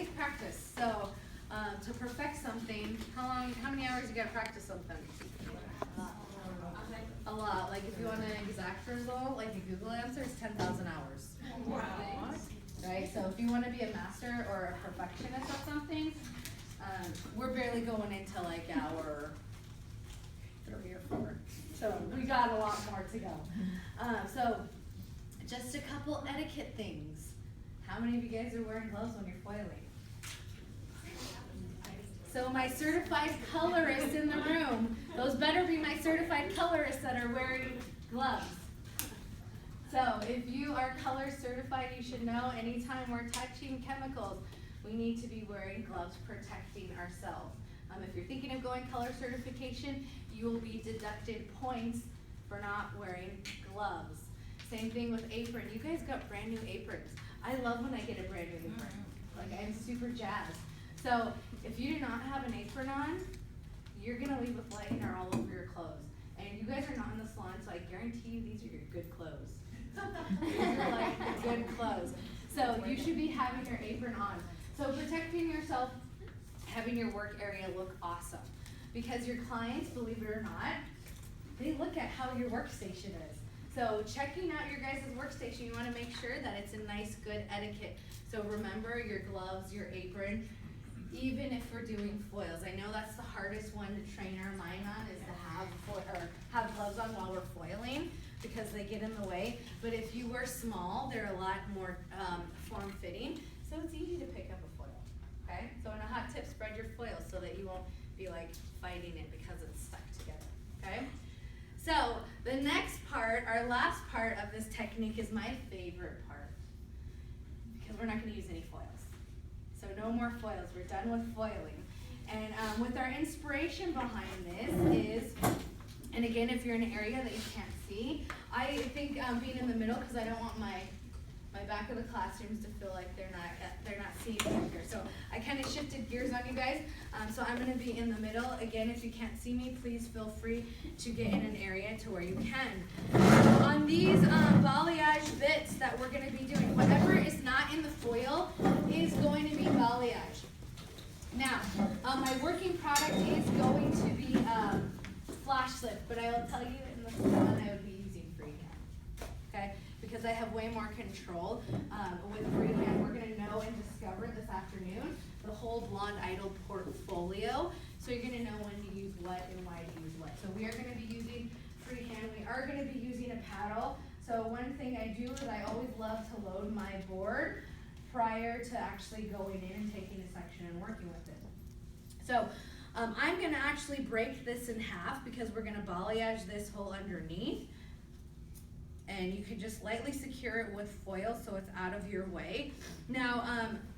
takes practice. So to perfect something, how many hours you gotta practice something? A lot. Like if you want an exact result, like a Google answer, it's 10,000 hours. Wow. Right? So if you want to be a master or a perfectionist at something, we're barely going into like hour 3 or 4. So we got a lot more to go. So just a couple etiquette things. How many of you guys are wearing gloves when you're foiling? So my certified colorists in the room, those better be my certified colorists that are wearing gloves. So if you are color certified, you should know anytime we're touching chemicals, we need to be wearing gloves protecting ourselves. If you're thinking of going color certification, you will be deducted points for not wearing gloves. Same thing with apron. You guys got brand new aprons. I love when I get a brand new apron. Like I'm super jazzed. So if you do not have an apron on, you're gonna leave a flag hair all over your clothes. And you guys are not in the salon, so I guarantee you these are your good clothes. These are like the good clothes. So you should be having your apron on. So protecting yourself, having your work area look awesome. Because your clients, believe it or not, they look at how your workstation is. So checking out your guys' workstation, you wanna make sure that it's a nice, good etiquette. So remember your gloves, your apron, even if we're doing foils. I know that's the hardest one to train our mind on is to have gloves on while we're foiling because they get in the way. But if you wear small, they're a lot more form-fitting, so it's easy to pick up a foil, okay? So in a hot tip, spread your foil so that you won't be like fighting it because it's stuck together, okay? So the next part, our last part of this technique is my favorite part because we're not gonna use any foils. So no more foils, we're done with foiling. And with our inspiration behind this is, and again, if you're in an area that you can't see, I think being in the middle, because I don't want my back of the classrooms to feel like they're not seeing me here. So I kind of shifted gears on you guys. So I'm gonna be in the middle. Again, if you can't see me, please feel free to get in an area to where you can. On these balayage bits that we're gonna be doing, whatever is not in the foil is going to be balayage. Now, my working product is going to be flash slip, but I will tell you in the salon I would be using freehand, okay? Because I have way more control with freehand. We're gonna know and discover this afternoon the whole Blonde Idol portfolio. So you're gonna know when to use what and why to use what. So we are gonna be using freehand. We are gonna be using a paddle. So one thing I do is I always love to load my board prior to actually going in and taking a section and working with it. So I'm gonna actually break this in half because we're gonna balayage this hole underneath. And you can just lightly secure it with foil so it's out of your way. Now,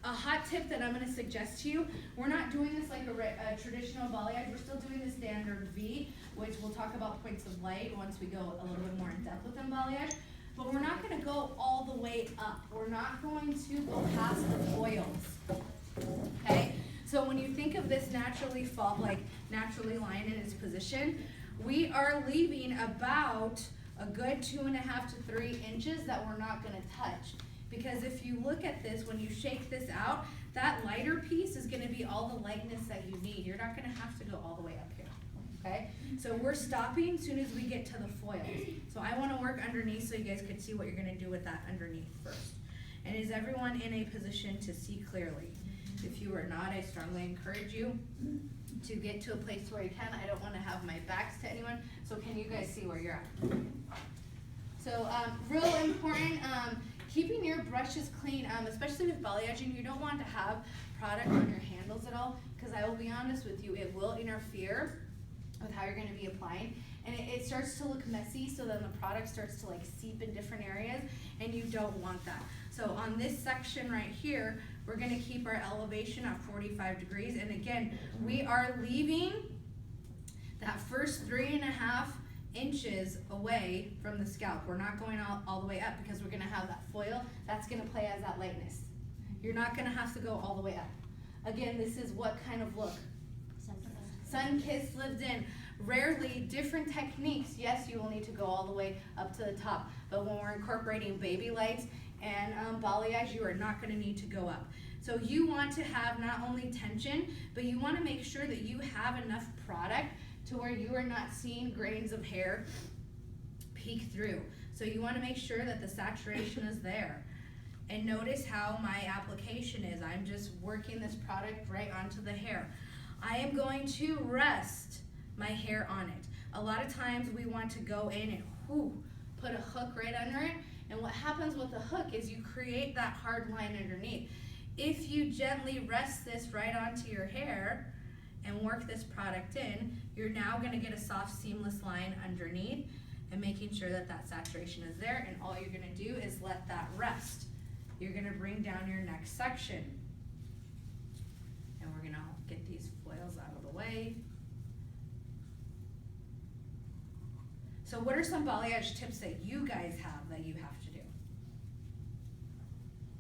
a hot tip that I'm gonna suggest to you, we're not doing this like a traditional balayage, we're still doing the standard V, which we'll talk about points of light once we go a little bit more in depth within balayage. But we're not gonna go all the way up. We're not going to go past the foils, okay? So when you think of this naturally lying in its position, we are leaving about a good 2.5 to 3 inches that we're not gonna touch. Because if you look at this, when you shake this out, that lighter piece is gonna be all the lightness that you need. You're not gonna have to go all the way up here, okay? So we're stopping as soon as we get to the foils. So I wanna work underneath so you guys can see what you're gonna do with that underneath first. And is everyone in a position to see clearly? If you are not, I strongly encourage you to get to a place where you can. I don't wanna have my backs to anyone, so can you guys see where you're at? So real important, keeping your brushes clean, especially with balayaging. You don't want to have product on your handles at all, because I will be honest with you, it will interfere with how you're gonna be applying. And it starts to look messy, so then the product starts to like seep in different areas, and you don't want that. So on this section right here, we're gonna keep our elevation at 45 degrees. And again, we are leaving that first 3.5 inches away from the scalp. We're not going all the way up because we're gonna have that foil. That's gonna play as that lightness. You're not gonna have to go all the way up. Again, this is what kind of look? Sun-kissed, lived in. Rarely, different techniques, yes, you will need to go all the way up to the top. But when we're incorporating baby lights and balayage, you are not gonna need to go up. So you want to have not only tension, but you want to make sure that you have enough product to where you are not seeing grains of hair peek through. So you want to make sure that the saturation is there. And notice how my application is. I'm just working this product right onto the hair. I am going to rest my hair on it. A lot of times we want to go in and put a hook right under it. And what happens with the hook is you create that hard line underneath. If you gently rest this right onto your hair and work this product in, you're now going to get a soft seamless line underneath and making sure that that saturation is there. And all you're going to do is let that rest. You're going to bring down your next section. And we're going to get these foils out of the way. So what are some balayage tips that you guys have that you have to do?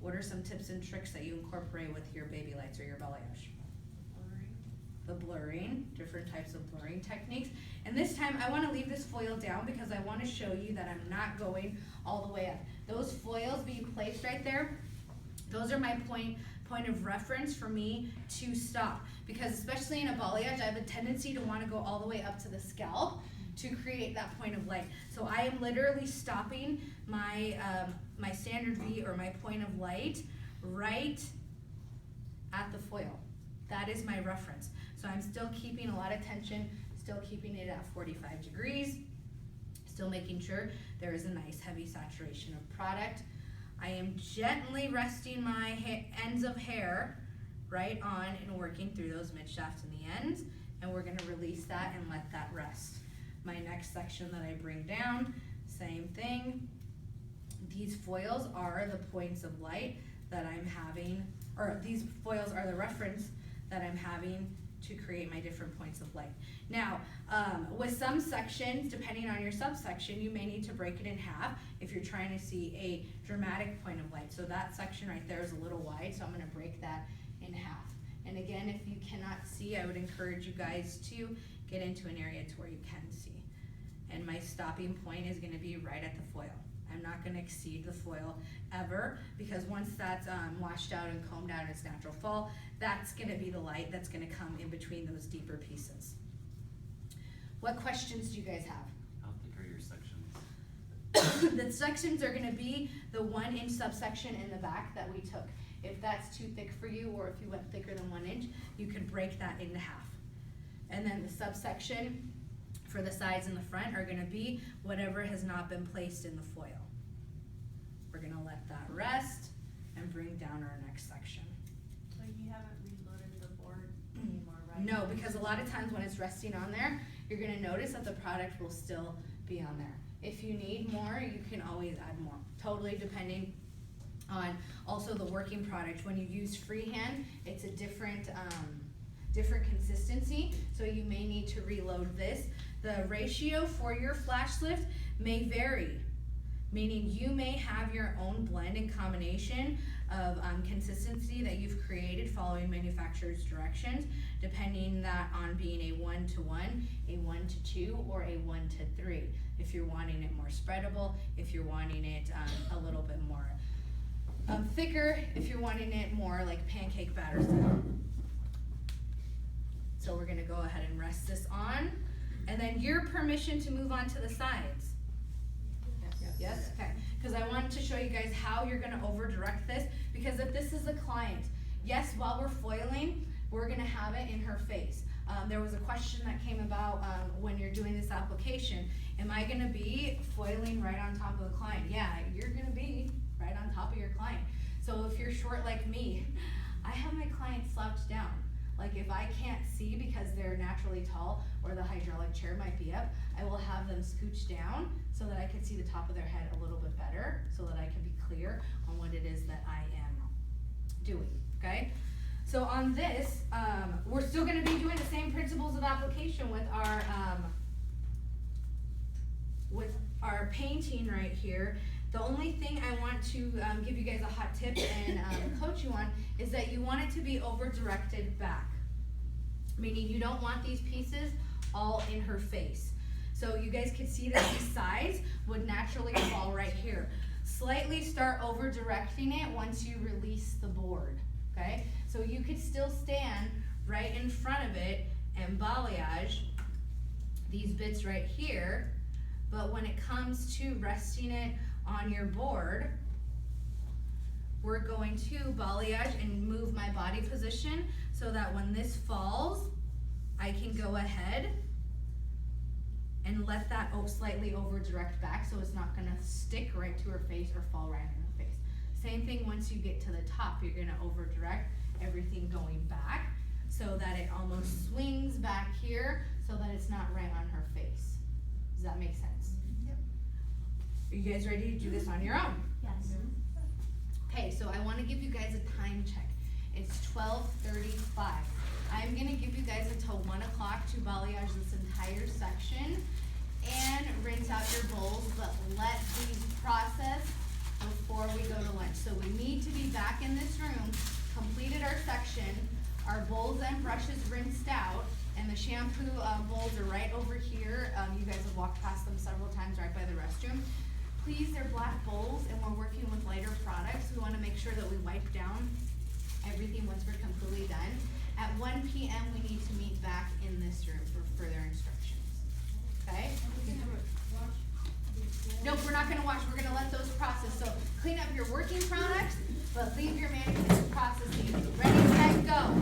What are some tips and tricks that you incorporate with your baby lights or your balayage? The blurring, different types of blurring techniques. And this time I want to leave this foil down because I want to show you that I'm not going all the way up. Those foils being placed right there, those are my point of reference for me to stop. Because especially in a balayage, I have a tendency to want to go all the way up to the scalp to create that point of light. So I am literally stopping my, my standard V or my point of light right at the foil. That is my reference. So I'm still keeping a lot of tension, still keeping it at 45 degrees, still making sure there is a nice heavy saturation of product. I am gently resting my ends of hair right on and working through those mid shafts and the ends, and we're going to release that and let that rest. My next section that I bring down, same thing. These foils are the points of light that I'm having, or these foils are the reference that I'm having to create my different points of light. Now, with some sections, depending on your subsection, you may need to break it in half if you're trying to see a dramatic point of light. So that section right there is a little wide, so I'm going to break that in half. And again, if you cannot see, I would encourage you guys to get into an area to where you can see. And my stopping point is going to be right at the foil. I'm not going to exceed the foil ever, because once that's washed out and combed out in its natural fall, that's going to be the light that's going to come in between those deeper pieces. What questions do you guys have? How thick are your sections? The sections are going to be the 1 inch subsection in the back that we took. If that's too thick for you, or if you went thicker than 1 inch, you could break that into half. And then the subsection for the sides and the front are going to be whatever has not been placed in the foil. We're going to let that rest and bring down our next section. So you haven't reloaded the board anymore, right? No, because a lot of times when it's resting on there, you're going to notice that the product will still be on there. If you need more, you can always add more, totally depending on also the working product. When you use freehand, it's a different consistency, so you may need to reload this. The ratio for your flash lift may vary, meaning you may have your own blend and combination of consistency that you've created following manufacturer's directions, depending that on being a 1-to-1, a 1-to-2, or a 1-to-3. If you're wanting it more spreadable, if you're wanting it a little bit more thicker, if you're wanting it more like pancake batter style. So we're going to go ahead and rest this on, and then your permission to move on to the sides. Yes? Okay. Because I wanted to show you guys how you're going to over direct this, because if this is a client, yes, while we're foiling, we're going to have it in her face. There was a question that came about when you're doing this application. Am I going to be foiling right on top of the client? Yeah, you're going to be right on top of your client. So if you're short like me, I have my clients slouched down. Like if I can't see because they're naturally tall or the hydraulic chair might be up, I will have them scooch down so that I can see the top of their head a little bit better, so that I can be clear on what it is that I am doing, okay? So on this, we're still gonna be doing the same principles of application with our painting right here. The only thing I want to give you guys a hot tip and coach you on is that you want it to be over directed back, meaning you don't want these pieces all in her face. So you guys can see that these sides would naturally fall right here. Slightly start over directing it once you release the board, okay? So you could still stand right in front of it and balayage these bits right here, but when it comes to resting it on your board, we're going to balayage and move my body position so that when this falls, I can go ahead and let that slightly over direct back so it's not gonna stick right to her face or fall right in her face. Same thing once you get to the top, you're gonna over direct everything going back so that it almost swings back here so that it's not right on her face. Does that make sense? Yep. Are you guys ready to do this on your own? Yes. Okay, so I wanna give you guys a time check. It's 12:35. I'm gonna give you guys until 1 o'clock to balayage this entire section and rinse out your bowls, but let these process before we go to lunch. So we need to be back in this room, completed our section, our bowls and brushes rinsed out, and the shampoo bowls are right over here. You guys have walked past them several times right by the restroom. Please, they're black bowls and we're working with lighter products. We wanna make sure that we wipe down everything once we're completely done. At 1 p.m. we need to meet back in this room for further instructions, okay? Nope, we're not gonna wash, we're gonna let those process. So clean up your working products, but leave your mannequins processing. Ready, set, go.